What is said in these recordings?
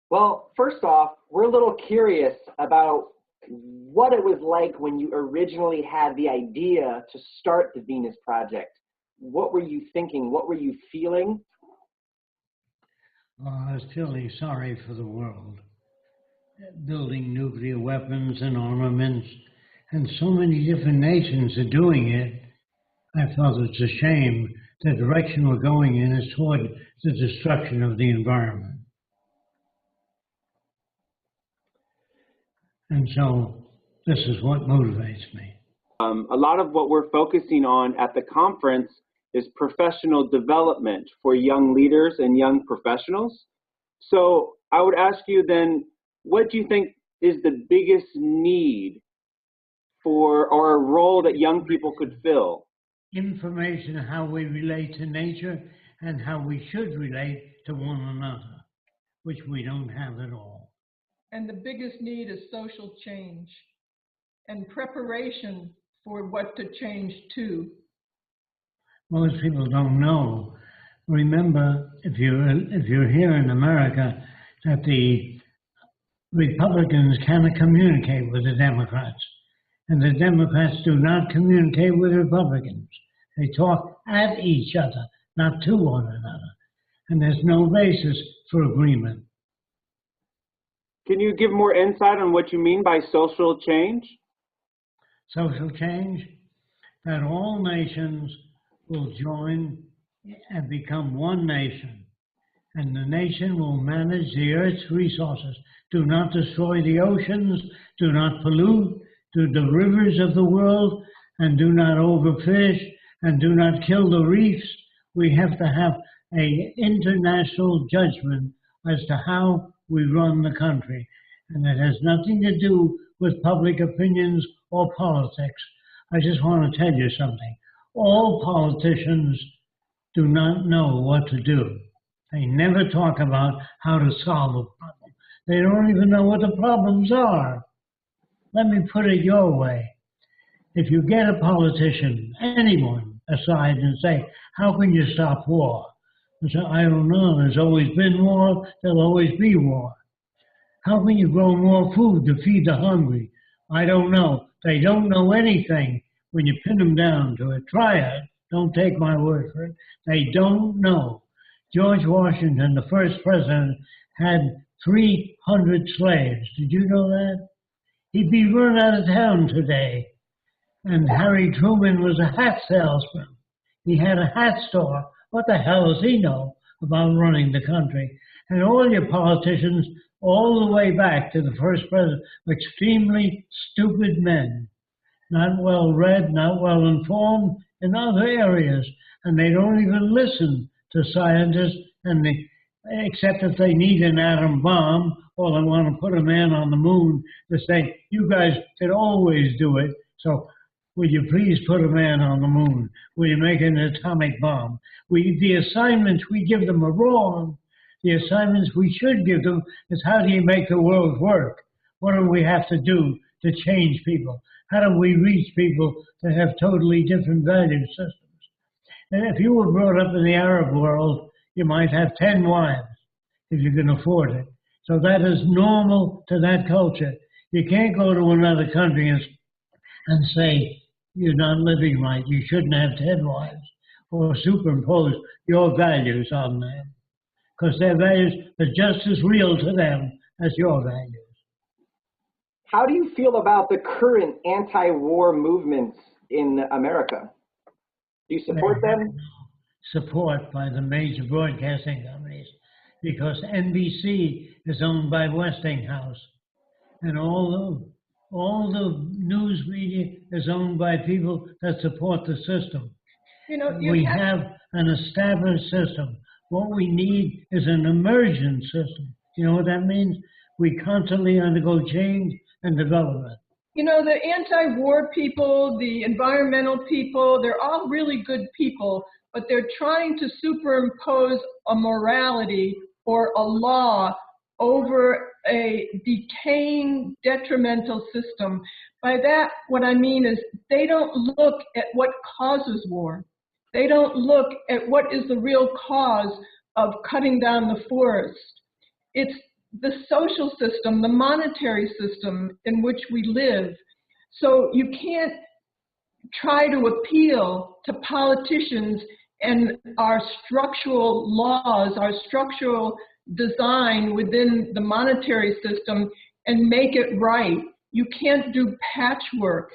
Well, first off, we're a little curious about what it was like when you originally had the idea to start the Venus Project. What were you thinking? What were you feeling? I was feeling sorry for the world, building nuclear weapons and armaments, and so many different nations are doing it. I felt it's a shame the direction we're going in is toward the destruction of the environment. And so this is what motivates me. A lot of what we're focusing on at the conference is professional development for young leaders and young professionals. So I would ask you then, what do you think is the biggest need for, or a role that young people could fill? Information on how we relate to nature and how we should relate to one another, which we don't have at all. And the biggest need is social change and preparation for what to change to. Most people don't know. Remember, if you're here in America, that the Republicans cannot communicate with the Democrats, and the Democrats do not communicate with Republicans. They talk at each other, not to one another, and there's no basis for agreement. Can you give more insight on what you mean by social change? Social change, that all nations will join and become one nation, and the nation will manage the Earth's resources. Do not destroy the oceans, do not pollute the rivers of the world, and do not overfish, and do not kill the reefs. We have to have an international judgment as to how we run the country, and it has nothing to do with public opinions or politics. I just want to tell you something. All politicians do not know what to do. They never talk about how to solve a problem. They don't even know what the problems are. Let me put it your way. If you get a politician, anyone, aside and say, how can you stop war? They say, I don't know, there's always been war, there'll always be war. How can you grow more food to feed the hungry? I don't know. They don't know anything when you pin them down to it. Try it. Don't take my word for it. They don't know. George Washington, the first president, had 300 slaves. Did you know that? He'd be run out of town today. And Harry Truman was a hat salesman. He had a hat store. What the hell does he know about running the country? And all your politicians, all the way back to the first president, were extremely stupid men, not well read, not well informed in other areas, and they don't even listen to scientists, except if they need an atom bomb or they want to put a man on the moon to say, you guys could always do it, so will you please put a man on the moon? Will you make an atomic bomb? The assignments we give them are wrong. The assignments we should give them is, how do you make the world work? What do we have to do to change people? How do we reach people that have totally different value systems? And if you were brought up in the Arab world, you might have 10 wives if you can afford it. So that is normal to that culture. You can't go to another country and say, you're not living right, you shouldn't have 10 wives, or superimpose your values on them, because their values are just as real to them as your values. How do you feel about the current anti-war movements in America? Do you support them? Support by the major broadcasting companies, because NBC is owned by Westinghouse, and all the news media is owned by people that support the system. You know, we have an established system. What we need is an emergent system. You know what that means? We constantly undergo change and development. You know, the anti-war people, the environmental people, they're all really good people, but they're trying to superimpose a morality or a law over a decaying, detrimental system By that, what I mean is they don't look at what causes war. They don't look at what is the real cause of cutting down the forest. It's the social system, the monetary system in which we live. So you can't try to appeal to politicians and our structural laws, our structural design within the monetary system and make it right. You can't do patchwork.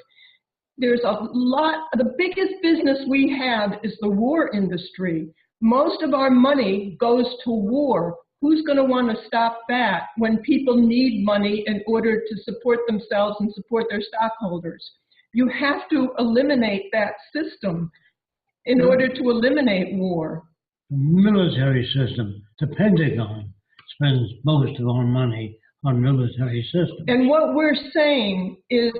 There's a lot, the biggest business we have is the war industry. Most of our money goes to war. Who's going to want to stop that when people need money in order to support themselves and support their stockholders? You have to eliminate that system in order to eliminate war. The military system, the Pentagon, spends most of our money on military systems. And what we're saying is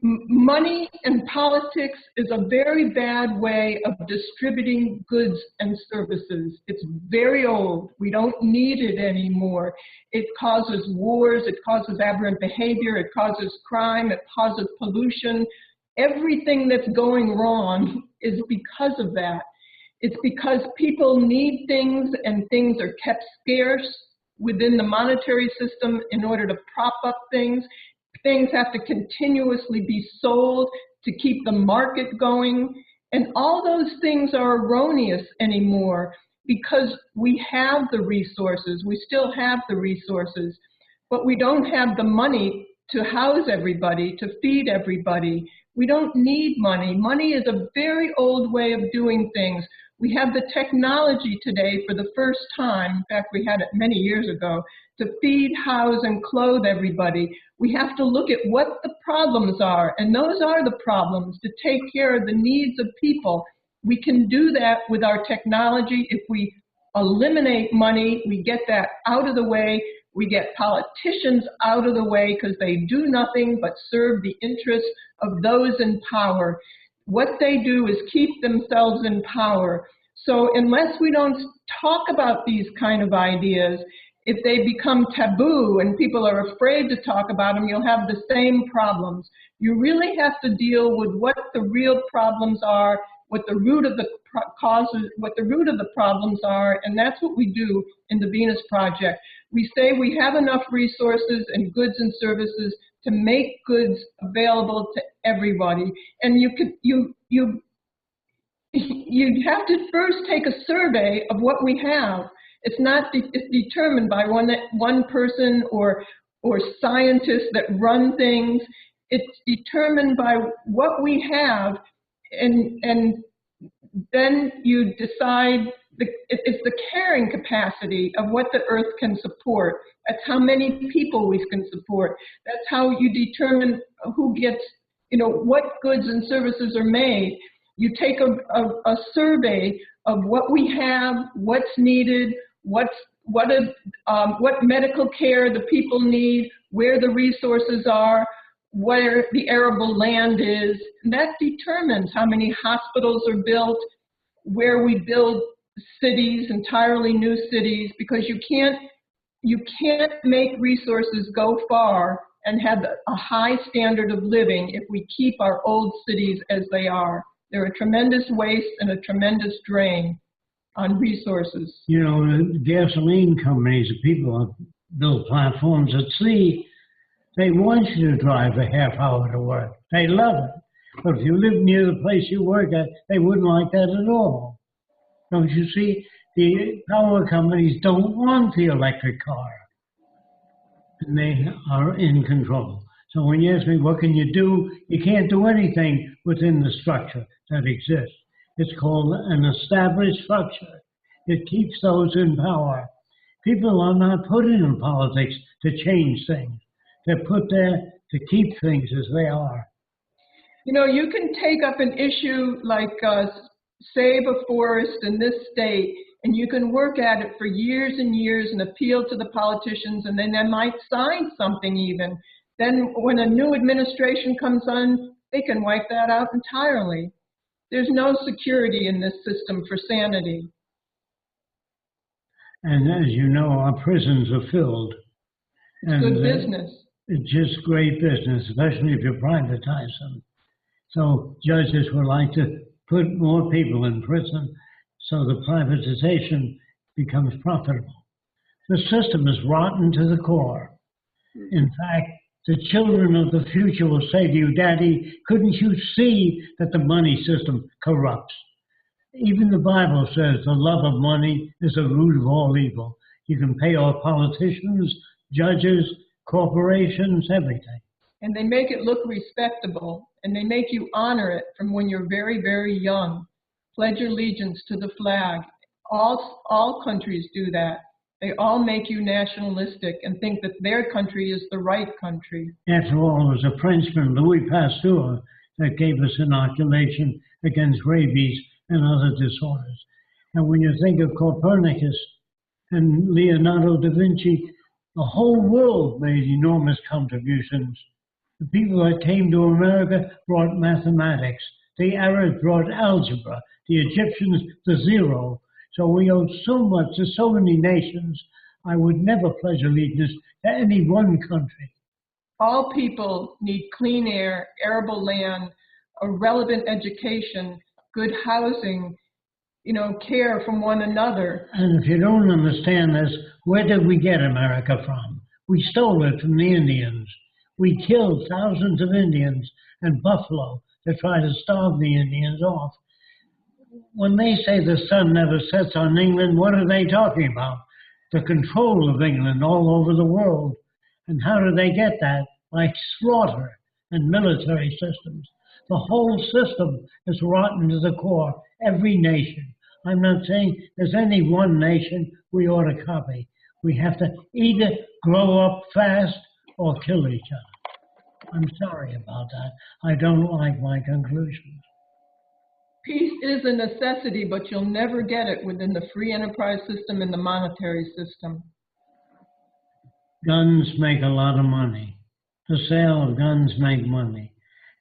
money and politics is a very bad way of distributing goods and services. It's very old. We don't need it anymore. It causes wars. It causes aberrant behavior. It causes crime. It causes pollution. Everything that's going wrong is because of that. It's because people need things and things are kept scarce within the monetary system in order to prop up things. Things have to continuously be sold to keep the market going. And all those things are erroneous anymore because we have the resources. We still have the resources, but we don't have the money to house everybody, to feed everybody. We don't need money. Money is a very old way of doing things. We have the technology today for the first time, in fact, we had it many years ago, to feed, house, and clothe everybody. We have to look at what the problems are, and those are the problems, to take care of the needs of people. We can do that with our technology. If we eliminate money, we get that out of the way. We get politicians out of the way because they do nothing but serve the interests of those in power. What they do is keep themselves in power. So unless we don't talk about these kind of ideas, if they become taboo and people are afraid to talk about them, you'll have the same problems. You really have to deal with what the real problems are, what the root of the causes, what the root of the problems are, and that's what we do in the Venus Project. We say we have enough resources and goods and services to make goods available to everybody. And you have to first take a survey of what we have. It's not it's determined by one person or scientists that run things. It's determined by what we have, and then you decide. It's the carrying capacity of what the earth can support. That's how many people we can support. That's how you determine who gets, what goods and services are made. You take a survey of what we have, what's needed, what medical care the people need, where the resources are, where the arable land is. And that determines how many hospitals are built, where we build cities, entirely new cities, because you can't make resources go far and have a high standard of living if we keep our old cities as they are. They're a tremendous waste and a tremendous drain on resources. The gasoline companies, the people have built platforms at sea. They want you to drive a half hour to work. They love it. But if you live near the place you work at, they wouldn't like that at all. Don't you see? The power companies don't want the electric car. And they are in control. So when you ask me, what can you do? You can't do anything within the structure that exists. It's called an established structure. It keeps those in power. People are not put in politics to change things. They're put there to keep things as they are. You can take up an issue like save a forest in this state, and you can work at it for years and years and appeal to the politicians, and then they might sign something even. Then when a new administration comes on, they can wipe that out entirely. There's no security in this system for sanity. And as you know, our prisons are filled. It's good business. It's just great business, especially if you privatize them. So judges would like to put more people in prison so the privatization becomes profitable. The system is rotten to the core. In fact, the children of the future will say to you, Daddy, couldn't you see that the money system corrupts? Even the Bible says the love of money is the root of all evil. You can pay off politicians, judges, corporations, everything. And they make it look respectable, and they make you honor it from when you're very, very young. Pledge allegiance to the flag. All countries do that. They all make you nationalistic and think that their country is the right country. After all, it was a Frenchman, Louis Pasteur, that gave us inoculation against rabies and other disorders. And when you think of Copernicus and Leonardo da Vinci, the whole world made enormous contributions. The people that came to America brought mathematics. The Arabs brought algebra. The Egyptians, the zero. So we owe so much to so many nations. I would never pledge allegiance to any one country. All people need clean air, arable land, a relevant education, good housing, care from one another. And if you don't understand this, where did we get America from? We stole it from the Indians. We killed thousands of Indians and buffalo to try to starve the Indians off. When they say the sun never sets on England, what are they talking about? The control of England all over the world. And how do they get that? Like slaughter and military systems. The whole system is rotten to the core, every nation. I'm not saying there's any one nation we ought to copy. We have to either grow up fast or kill each other. I'm sorry about that. I don't like my conclusions. Peace is a necessity, but you'll never get it within the free enterprise system and the monetary system. Guns make a lot of money. The sale of guns make money.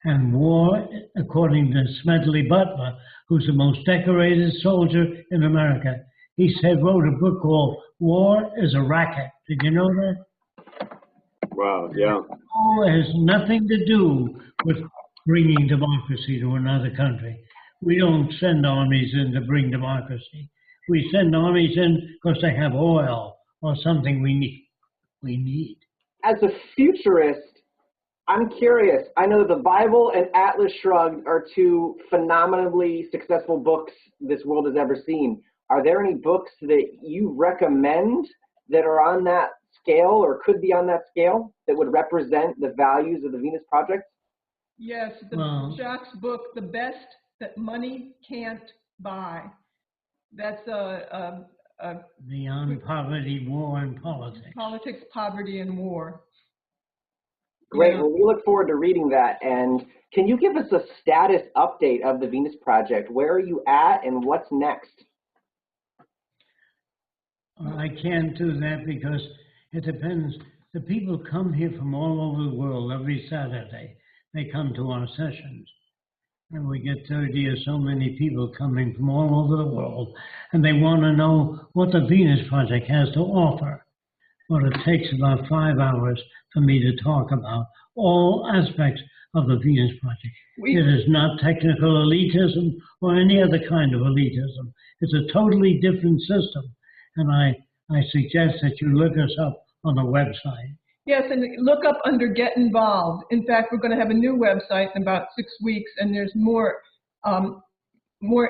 And war, according to Smedley Butler, who's the most decorated soldier in America, he wrote a book called War is a Racket. Did you know that? Wow, yeah. War has nothing to do with bringing democracy to another country. We don't send armies in to bring democracy. We send armies in because they have oil or something we need. As a futurist, I'm curious. I know the Bible and Atlas Shrugged are two phenomenally successful books this world has ever seen. Are there any books that you recommend that are on that scale or could be on that scale that would represent the values of the Venus Project? Yes, Jacque's book, The Best That Money Can't Buy. That's Beyond Poverty, War, and Politics. Politics, Poverty, and War. Great. Yeah. Well, we look forward to reading that. And can you give us a status update of the Venus Project? Where are you at and what's next? I can't do that because it depends. The people come here from all over the world every Saturday. They come to our sessions. And we get 30 or so many people coming from all over the world. And they want to know what the Venus Project has to offer. Well, it takes about 5 hours for me to talk about all aspects of the Venus Project. It is not technical elitism or any other kind of elitism. It's a totally different system. And I suggest that you look us up on the website. Yes, and look up under Get Involved. In fact, we're going to have a new website in about 6 weeks, and there's more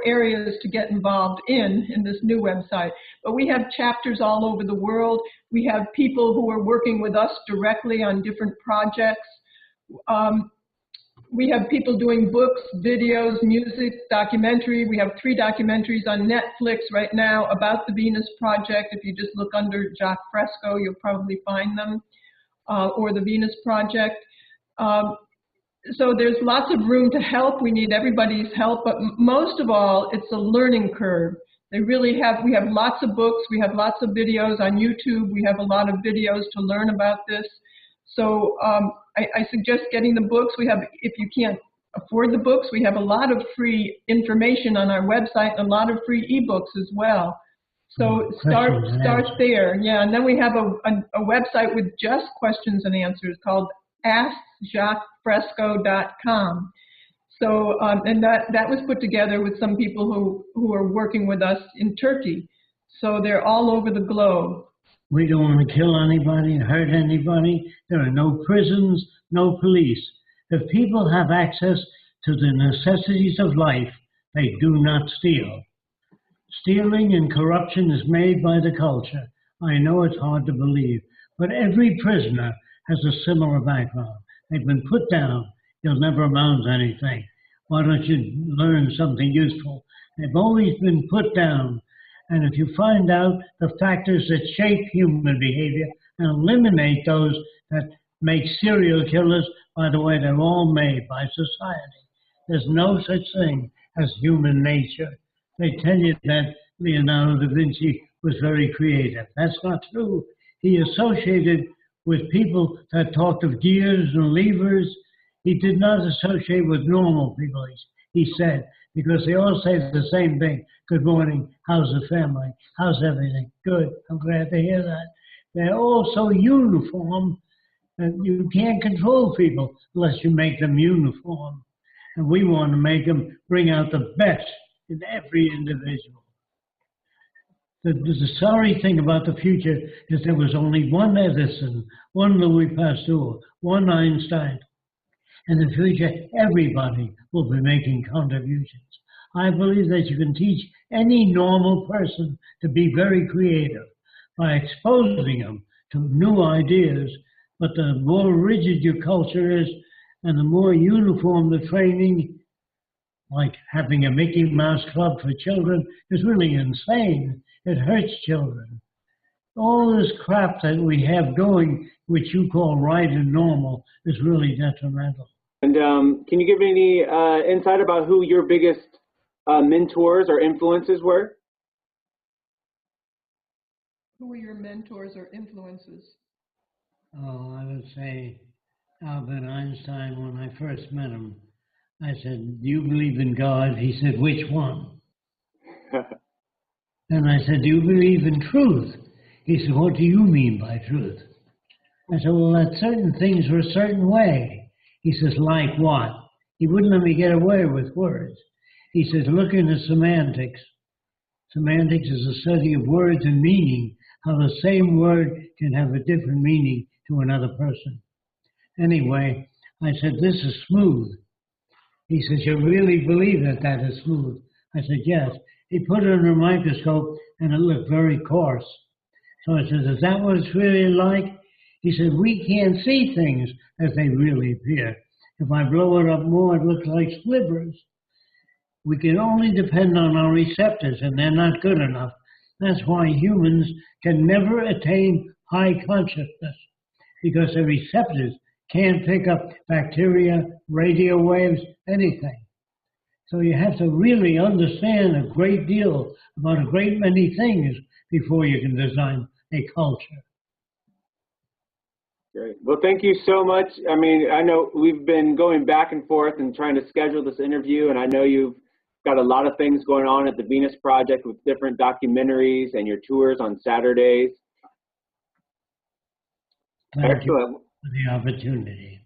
areas to get involved in this new website. But we have chapters all over the world. We have people who are working with us directly on different projects. We have people doing books, videos, music, documentary. We have 3 documentaries on Netflix right now about the Venus Project. If you just look under Jacque Fresco, you'll probably find them, or the Venus Project. So there's lots of room to help. We need everybody's help, but most of all, it's a learning curve. We have lots of books, we have lots of videos on YouTube, we have a lot of videos to learn about this. So I suggest getting the books. If you can't afford the books, we have a lot of free information on our website and a lot of free ebooks as well. So start there. Yeah, and then we have a website with just questions and answers called AskJacqueFresco.com. So, and that was put together with some people who are working with us in Turkey. So they're all over the globe. We don't want to kill anybody, hurt anybody. There are no prisons, no police. If people have access to the necessities of life, they do not steal. Stealing and corruption is made by the culture. I know it's hard to believe, but every prisoner has a similar background. They've been put down. You'll never amount to anything. Why don't you learn something useful? They've always been put down. And if you find out the factors that shape human behavior and eliminate those that make serial killers, by the way, they're all made by society. There's no such thing as human nature. They tell you that Leonardo da Vinci was very creative. That's not true. He associated with people that talked of gears and levers. He did not associate with normal people, he said, because they all say the same thing. Good morning, how's the family? How's everything? Good, I'm glad to hear that. They're all so uniform that you can't control people unless you make them uniform. And we want to make them bring out the best in every individual. The sorry thing about the future is there was only one Edison, one Louis Pasteur, one Einstein. In the future, everybody will be making contributions. I believe that you can teach any normal person to be very creative by exposing them to new ideas. But the more rigid your culture is and the more uniform the training, like having a Mickey Mouse Club for children, is really insane. It hurts children. All this crap that we have going, which you call right and normal, is really detrimental. And can you give any insight about who your biggest mentors or influences were? Who were your mentors or influences? Oh, I would say Albert Einstein. When I first met him, I said, "Do you believe in God?" He said, "Which one?" And I said, "Do you believe in truth?" He said, "What do you mean by truth?" I said, "Well, that certain things are a certain way." He says, "Like what?" He wouldn't let me get away with words. He says, "Look into semantics." Semantics is a study of words and meaning, how the same word can have a different meaning to another person. Anyway, I said, "This is smooth." He says, "You really believe that that is smooth?" I said, "Yes." He put it under a microscope and it looked very coarse. So I said, "Is that what it's really like?" He said, "We can't see things as they really appear. If I blow it up more, it looks like slivers. We can only depend on our receptors, and they're not good enough. That's why humans can never attain high consciousness, because the receptors can't pick up bacteria, radio waves, anything. So you have to really understand a great deal about a great many things before you can design a culture." Great. Well, thank you so much. I mean, I know we've been going back and forth and trying to schedule this interview, and I know you've got a lot of things going on at the Venus Project with different documentaries and your tours on Saturdays. Thank you for the opportunity.